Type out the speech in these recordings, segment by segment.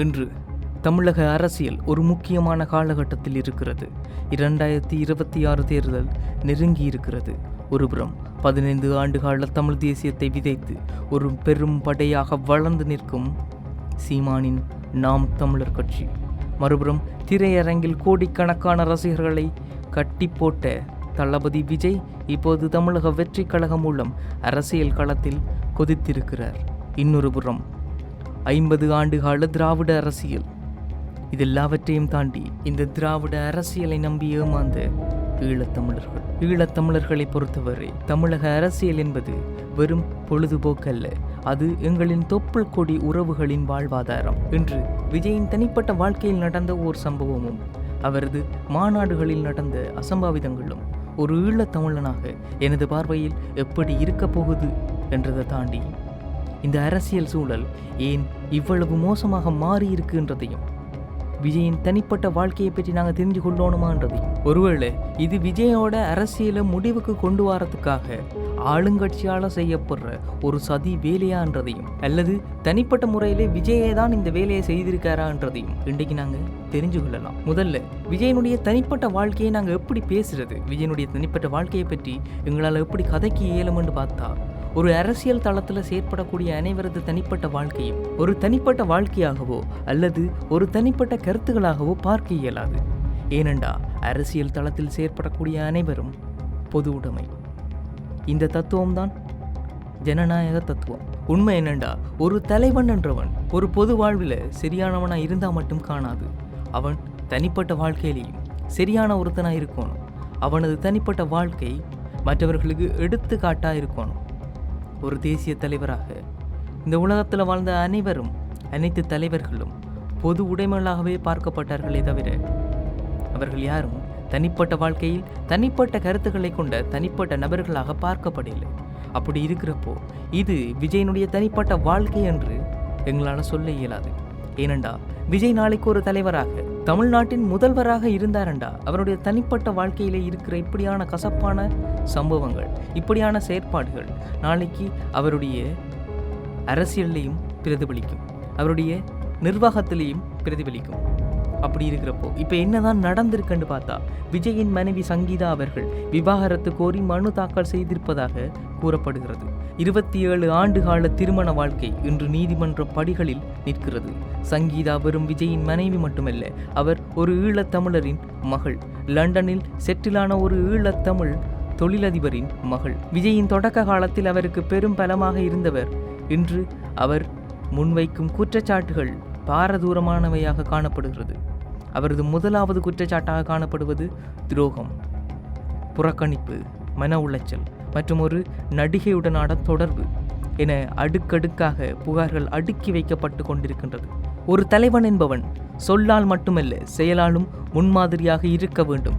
இன்று தமிழக அரசியல் ஒரு முக்கியமான காலகட்டத்தில் இருக்கிறது. 2026 தேர்தல் நெருங்கி இருக்கிறது. ஒருபுறம் 15 ஆண்டுகால தமிழ் தேசியத்தை விதைத்து ஒரு பெரும் படையாக வளர்ந்து நிற்கும் சீமானின் நாம் தமிழர் கட்சி, மறுபுறம் திரையரங்கில் கோடிக்கணக்கான ரசிகர்களை கட்டி போட்ட தளபதி விஜய் இப்போது தமிழக வெற்றி கழகம் மூலம் அரசியல் களத்தில் கொதித்திருக்கிறார். இன்னொரு புறம் 50 ஆண்டுகால திராவிட அரசியல். இதெல்லாவற்றையும் தாண்டி இந்த திராவிட அரசியலை நம்பி ஏமாந்த ஈழத்தமிழர்களை பொறுத்தவரை தமிழக அரசியல் என்பது வெறும் பொழுதுபோக்கல்ல, அது எங்களின் தொப்புள் கொடி உறவுகளின் வாழ்வாதாரம். இன்று விஜயின் தனிப்பட்ட வாழ்க்கையில் நடந்த ஓர் சம்பவமும் அவரது மாநாடுகளில் நடந்த அசம்பாவிதங்களும் ஒரு ஈழத்தமிழனாக எனது பார்வையில் எப்படி இருக்க போகுது என்றதை தாண்டி இந்த அரசியல் சூழல் ஏன் இவ்வளவு மோசமாக மாறி இருக்குன்றதையும், விஜயின் தனிப்பட்ட வாழ்க்கையை பற்றி நாங்கள் தெரிஞ்சு கொள்ளணுமான்றதையும், ஒருவேளை இது விஜயோட அரசியலை முடிவுக்கு கொண்டு வரதுக்காக ஆளுங்கட்சியால் செய்யப்படுற ஒரு சதி வேலையான்றதையும், அல்லது தனிப்பட்ட முறையிலே விஜயே தான் இந்த வேலையை செய்திருக்காரான்றதையும் இன்றைக்கு நாங்கள் தெரிஞ்சு கொள்ளலாம். முதல்ல விஜயனுடைய தனிப்பட்ட வாழ்க்கையை நாங்கள் எப்படி பேசுறது, விஜயனுடைய தனிப்பட்ட வாழ்க்கையை பற்றி எங்களால் எப்படி கதைக்கு இயலும்னு பார்த்தா, ஒரு அரசியல் தளத்தில் செயற்படக்கூடிய அனைவரது தனிப்பட்ட வாழ்க்கையும் ஒரு தனிப்பட்ட வாழ்க்கையாகவோ அல்லது ஒரு தனிப்பட்ட கருத்துக்களாகவோ பார்க்க இயலாது. ஏனென்றா அரசியல் தளத்தில் செயற்படக்கூடிய அனைவரும் பொது உடைமை. இந்த தத்துவம்தான் ஜனநாயக தத்துவம். உண்மை என்னண்டா, ஒரு தலைவன் என்றவன் ஒரு பொது வாழ்வில் சரியானவனாக இருந்தால் மட்டும் காணாது, அவன் தனிப்பட்ட வாழ்க்கையிலேயும் சரியான ஒருத்தனாக இருக்கணும். அவனது தனிப்பட்ட வாழ்க்கை மற்றவர்களுக்கு எடுத்துக்காட்டாக இருக்கணும். ஒரு தேசிய தலைவராக இந்த உலகத்தில் வாழ்ந்த அனைத்து தலைவர்களும் பொது உடைமைகளாகவே பார்க்கப்பட்டார்களே தவிர அவர்கள் யாரும் தனிப்பட்ட வாழ்க்கையில் தனிப்பட்ட கருத்துக்களை கொண்ட தனிப்பட்ட நபர்களாக பார்க்கப்படவில்லை. அப்படி இருக்கிறப்போ இது விஜயனுடைய தனிப்பட்ட வாழ்க்கை என்று எங்களால் சொல்ல இயலாது. ஏனண்டா விஜய் நாளைக்கு ஒரு தலைவராக தமிழ்நாட்டின் முதல்வராக இருந்தாரண்டா அவருடைய தனிப்பட்ட வாழ்க்கையிலே இருக்கிற இப்படியான கசப்பான சம்பவங்கள், இப்படியான செயற்பாடுகள் நாளைக்கு அவருடைய அரசியல்லையும் பிரதிபலிக்கும், அவருடைய நிர்வாகத்திலையும் பிரதிபலிக்கும். அப்படி இருக்கிறப்போ இப்போ என்னதான் நடந்திருக்குன்னு பார்த்தா, விஜயின் மனைவி சங்கீதா அவர்கள் விவாகரத்து கோரி மனு தாக்கல் செய்திருப்பதாக கூறப்படுகிறது. 27 ஆண்டுகால திருமண வாழ்க்கை இன்று நீதிமன்ற படிகளில் நிற்கிறது. சங்கீதா வெறும் விஜயின் மனைவி மட்டுமல்ல, அவர் ஒரு ஈழத்தமிழரின் மகள், லண்டனில் செட்டிலான ஒரு ஈழத்தமிழ் தொழிலதிபரின் மகள். விஜயின் தொடக்க காலத்தில் அவருக்கு பெரும் பலமாக இருந்தவர். இன்று அவர் முன்வைக்கும் குற்றச்சாட்டுகள் பாரதூரமானவையாக காணப்படுகிறது. அவரது முதலாவது குற்றச்சாட்டாக காணப்படுவது துரோகம், புறக்கணிப்பு, மன உளைச்சல் மற்றும் ஒரு நடிகையுடனான தொடர்பு என அடுக்கடுக்காக புகார்கள் அடுக்கி வைக்கப்பட்டு கொண்டிருக்கின்றது. ஒரு தலைவன் என்பவன் சொல்லால் மட்டுமல்ல செயலாலும் முன்மாதிரியாக இருக்க வேண்டும்.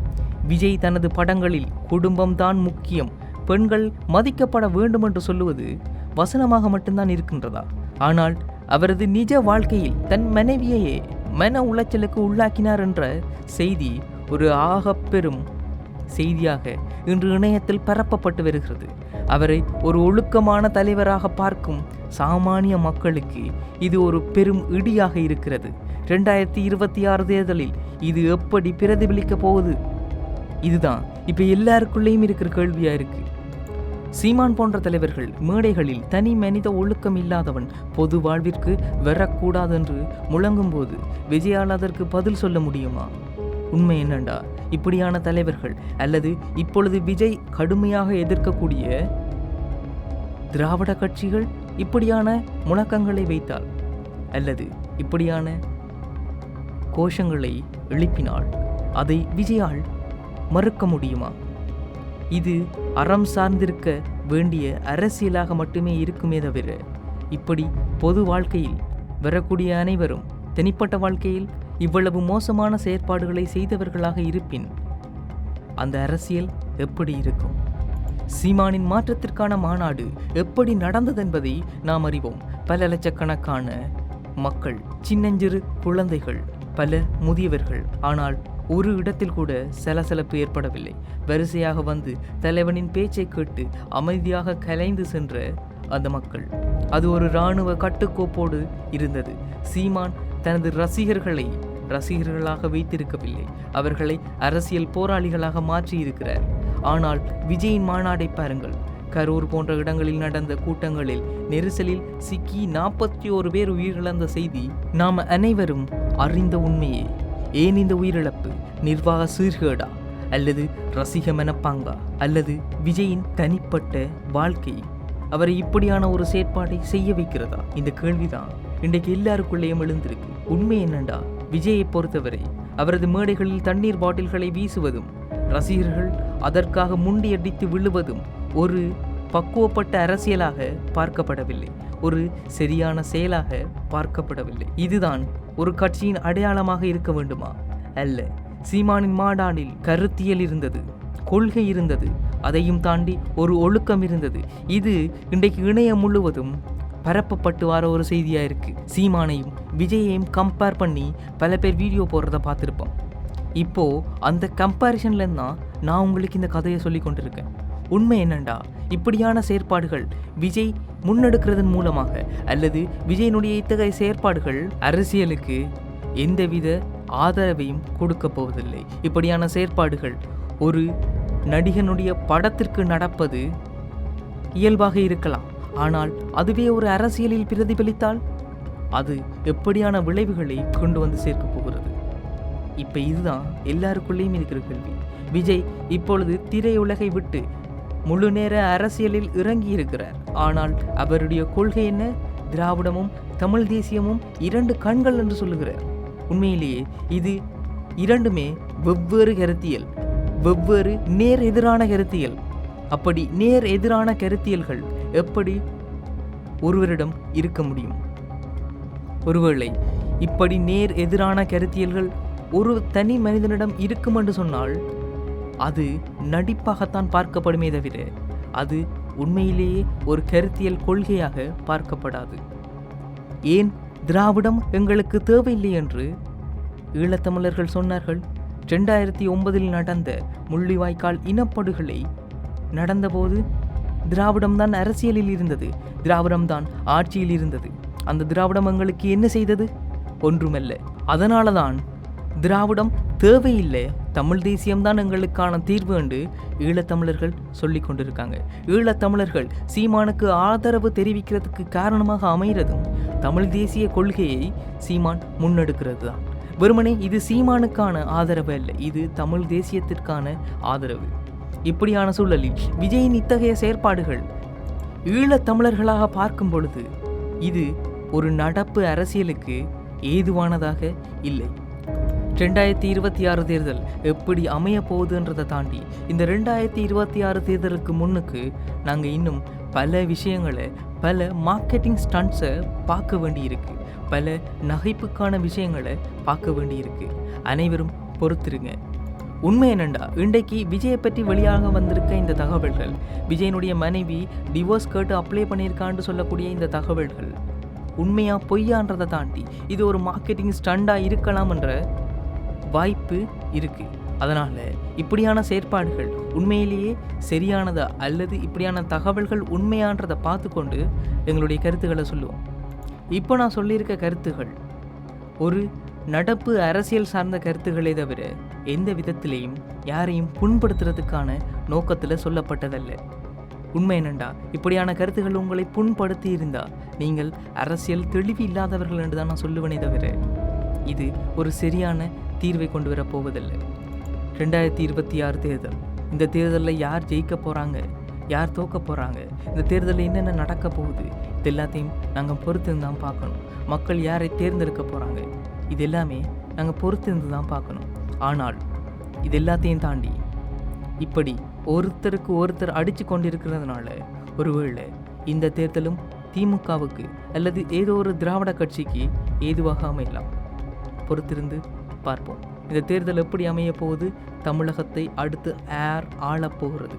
விஜய் தனது படங்களில் குடும்பம்தான் முக்கியம், பெண்கள் மதிக்கப்பட வேண்டும் என்று சொல்லுவது வசனமாக மட்டும்தான் இருக்கின்றதா? ஆனால் அவரது நிஜ வாழ்க்கையில் தன் மனைவியையே மன உளைச்சலுக்கு உள்ளாக்கினார் என்ற செய்தி ஒரு ஆகப்பெரும் செய்தியாக இன்று இணையத்தில் பரப்பப்பட்டு வருகிறது. அவரை ஒரு ஒழுக்கமான தலைவராக பார்க்கும் சாமானிய மக்களுக்கு இது ஒரு பெரும் இடியாக இருக்கிறது. 2026 தேர்தலில் இது எப்படி பிரதிபலிக்க போகுது? இதுதான் இப்போ எல்லாருக்குள்ளேயும் இருக்கிற கேள்வியா இருக்கு. சீமான் போன்ற தலைவர்கள் மேடைகளில் தனி மனித ஒழுக்கம் இல்லாதவன் பொது வாழ்விற்கு வரக்கூடாது என்று முழங்கும் போது விஜயால் அதற்கு பதில் சொல்ல முடியுமா? உண்மை என்னண்டா, இப்படியான தலைவர்கள் அல்லது இப்பொழுது விஜய் கடுமையாக எதிர்க்கக்கூடிய திராவிட கட்சிகள் இப்படியான முழக்கங்களை வைத்தால் அல்லது இப்படியான கோஷங்களை எழுப்பினால் அதை விஜயால் மறுக்க முடியுமா? இது அறம் சார்ந்திருக்க வேண்டிய அரசியலாக மட்டுமே இருக்குமே தவிர, இப்படி பொது வாழ்க்கையில் வரக்கூடிய அனைவரும் தனிப்பட்ட வாழ்க்கையில் இவ்வளவு மோசமான செயற்பாடுகளை செய்தவர்களாக இருப்பின் அந்த அரசியல் எப்படி இருக்கும்? சீமானின் மாற்றத்திற்கான மாநாடு எப்படி நடந்ததென்பதை நாம் அறிவோம். பல லட்சக்கணக்கான மக்கள், சின்னஞ்சிறு குழந்தைகள், பல முதியவர்கள், ஆனால் ஒரு இடத்தில் கூட சலசலப்பு ஏற்படவில்லை. வரிசையாக வந்து தலைவனின் பேச்சை கேட்டு அமைதியாக கலைந்து சென்ற அந்த மக்கள், அது ஒரு இராணுவ கட்டுக்கோப்போடு இருந்தது. சீமான் தனது ரசிகர்களாக வைத்திருக்கவில்லை, அவர்களை அரசியல் போராளிகளாக மாற்றியிருக்கிறார். ஆனால் விஜயின் மாநாடை பாருங்கள். கரூர் போன்ற இடங்களில் நடந்த கூட்டங்களில் நெரிசலில் சிக்கி 41 பேர் உயிரிழந்த செய்தி நாம் அனைவரும் அறிந்த உண்மையே. ஏன் இந்த உயிரிழப்பு? நிர்வாக சீர்கேடா அல்லது ரசிக மனப்பாங்கா அல்லது விஜயின் தனிப்பட்ட வாழ்க்கை அவரை இப்படியான ஒரு செயற்பாட்டை செய்ய வைக்கிறதா? இந்த கேள்விதான் இன்றைக்கு எல்லாருக்குள்ளேயும் எழுந்திருக்கு. உண்மை என்னண்டா, விஜயை பொறுத்தவரை அவரது மேடைகளில் தண்ணீர் பாட்டில்களை வீசுவதும் ரசிகர்கள் அதற்காக முண்டியடித்து விழுவதும் ஒரு பக்குவப்பட்ட அரசியலாக பார்க்கப்படவில்லை, ஒரு சரியான செயலாக பார்க்கப்படவில்லை. இதுதான் ஒரு கட்சியின் அடையாளமாக இருக்க வேண்டுமா? அல்ல. சீமானின் மாநாடில் கருத்தியல் இருந்தது, கொள்கை இருந்தது, அதையும் தாண்டி ஒரு ஒழுக்கம் இருந்தது. இது இன்றைக்கு இணையம் முழுவதும் பரப்பப்பட்டு வர ஒரு செய்தியா இருக்கு. சீமானையும் விஜயையும் கம்பேர் பண்ணி பல பேர் வீடியோ போடுறத பார்த்துருப்போம். இப்போ அந்த கம்பேரிசன்ல தான் நான் உங்களுக்கு இந்த கதையை சொல்லி கொண்டிருக்கேன். உண்மை என்னண்டா, இப்படியான செயற்பாடுகள் விஜய் முன்னெடுக்கிறதன் மூலமாக அல்லது விஜயனுடைய இத்தகைய செயற்பாடுகள் அரசியலுக்கு எந்தவித ஆதரவையும் கொடுக்க போவதில்லை. இப்படியான செயற்பாடுகள் ஒரு நடிகனுடைய படத்திற்கு நடப்பது இயல்பாக இருக்கலாம், ஆனால் அதுவே ஒரு அரசியலில் பிரதிபலித்தால் அது எப்படியான விளைவுகளை கொண்டு வந்து சேர்க்க போகிறது? இப்போ இதுதான் எல்லாருக்குள்ளேயும் இருக்கிற கேள்வி. விஜய் இப்பொழுது திரையுலகை விட்டு முழு நேர அரசியலில் இறங்கி இருக்கிறார். ஆனால் அவருடைய கொள்கை என்ன? திராவிடமும் தமிழ் தேசியமும் 2 கண்கள் என்று சொல்லுகிறார். உண்மையிலேயே இது இரண்டுமே வெவ்வேறு கருத்தியல், வெவ்வேறு நேர் எதிரான கருத்தியல். அப்படி நேர் எதிரான கருத்தியல்கள் எப்படி ஒருவரிடம் இருக்க முடியும்? ஒருவேளை இப்படி நேர் எதிரான கருத்தியல்கள் ஒரு தனி மனிதனிடம் இருக்கும் என்று சொன்னால் அது நடிப்பாகத்தான் பார்க்கப்படுமே தவிர அது உண்மையிலேயே ஒரு கருத்தியல் கொள்கையாக பார்க்கப்படாது. ஏன் திராவிடம் எங்களுக்கு தேவையில்லை என்று ஈழத்தமிழர்கள் சொன்னார்கள்? 2009 நடந்த முள்ளிவாய்க்கால் இனப்படுகொலை நடந்தபோது திராவிடம்தான் அரசியலில் இருந்தது, திராவிடம்தான் ஆட்சியில் இருந்தது. அந்த திராவிடம் எங்களுக்கு என்ன செய்தது? ஒன்றுமல்ல. அதனால தான் திராவிடம் தேவையில்லை, தமிழ் தேசியம்தான் எங்களுக்கான தீர்வு என்று ஈழத்தமிழர்கள் சொல்லி கொண்டிருக்காங்க. ஈழத்தமிழர்கள் சீமானுக்கு ஆதரவு தெரிவிக்கிறதுக்கு காரணமாக அமைகிறதும் தமிழ் தேசிய கொள்கையை சீமான் முன்னெடுக்கிறது தான். வெறுமனே இது சீமானுக்கான ஆதரவு அல்ல, இது தமிழ் தேசியத்திற்கான ஆதரவு. இப்படியான சூழலில் விஜயின் இத்தகைய செயற்பாடுகள் ஈழத்தமிழர்களாக பார்க்கும் பொழுது இது ஒரு நடப்பு அரசியலுக்கு ஏதுவானதாக இல்லை. 2026 தேர்தல் எப்படி அமைய போகுதுன்றதை தாண்டி இந்த 2026 தேர்தலுக்கு முன்னுக்கு நாங்கள் இன்னும் பல விஷயங்களை, பல மார்க்கெட்டிங் ஸ்டண்ட்ஸை பார்க்க வேண்டியிருக்கு, பல நகைப்புக்கான விஷயங்களை பார்க்க வேண்டியிருக்கு. அனைவரும் பொறுத்திருங்க. உண்மை என்னண்டா, இன்றைக்கு விஜயை பற்றி வெளியாக வந்திருக்க இந்த தகவல்கள், விஜயனுடைய மனைவி டிவோர்ஸ் கேட்டு அப்ளை பண்ணியிருக்கான்னு சொல்லக்கூடிய இந்த தகவல்கள் உண்மையா பொய்யான்றதை தாண்டி இது ஒரு மார்க்கெட்டிங் ஸ்டண்டாக இருக்கலாம் என்ற வாய்ப்பு இருக்கு. அதனால் இப்படியான செயற்பாடுகள் உண்மையிலேயே சரியானதா அல்லது இப்படியான தகவல்கள் உண்மையான்றதை பார்த்து கொண்டு எங்களுடைய கருத்துக்களை சொல்லுவோம். இப்போ நான் சொல்லியிருக்க கருத்துகள் ஒரு நடப்பு அரசியல் சார்ந்த கருத்துக்களே தவிர எந்த விதத்திலையும் யாரையும் புண்படுத்துறதுக்கான நோக்கத்தில் சொல்லப்பட்டதல்ல. உண்மை என்னண்டா, இப்படியான கருத்துக்கள் உங்களை புண்படுத்தி இருந்தால் நீங்கள் அரசியல் தெளிவு இல்லாதவர்கள் என்று தான் நான் சொல்லுவேனே தவிர இது ஒரு சரியான தீர்வை கொண்டு வர போவதில்லை. 2026 தேர்தல், இந்த தேர்தலில் யார் ஜெயிக்க போகிறாங்க, யார் தோக்க போகிறாங்க, இந்த தேர்தலில் என்னென்ன நடக்க போகுது, இது எல்லாத்தையும் நாங்கள் பொறுத்திருந்து தான் பார்க்கணும். மக்கள் யாரை தேர்ந்தெடுக்க போகிறாங்க, இது எல்லாமே நாங்கள் பொறுத்திருந்து தான் பார்க்கணும். ஆனால் இது எல்லாத்தையும் தாண்டி இப்படி ஒருத்தருக்கு ஒருத்தர் அடித்து கொண்டிருக்கிறதுனால ஒருவேளை இந்த தேர்தலும் திமுகவுக்கு அல்லது ஏதோ ஒரு திராவிட கட்சிக்கு ஏதுவாக அமையலாம். பொறுத்திருந்து பார்ப்போம். இந்த தேர்தல் எப்படி அமைய போகுது, தமிழகத்தை அடுத்து யார் ஆளப்போகிறது,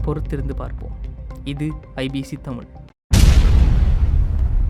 பொறுத்திருந்து பார்ப்போம். இது IBC தமிழ்.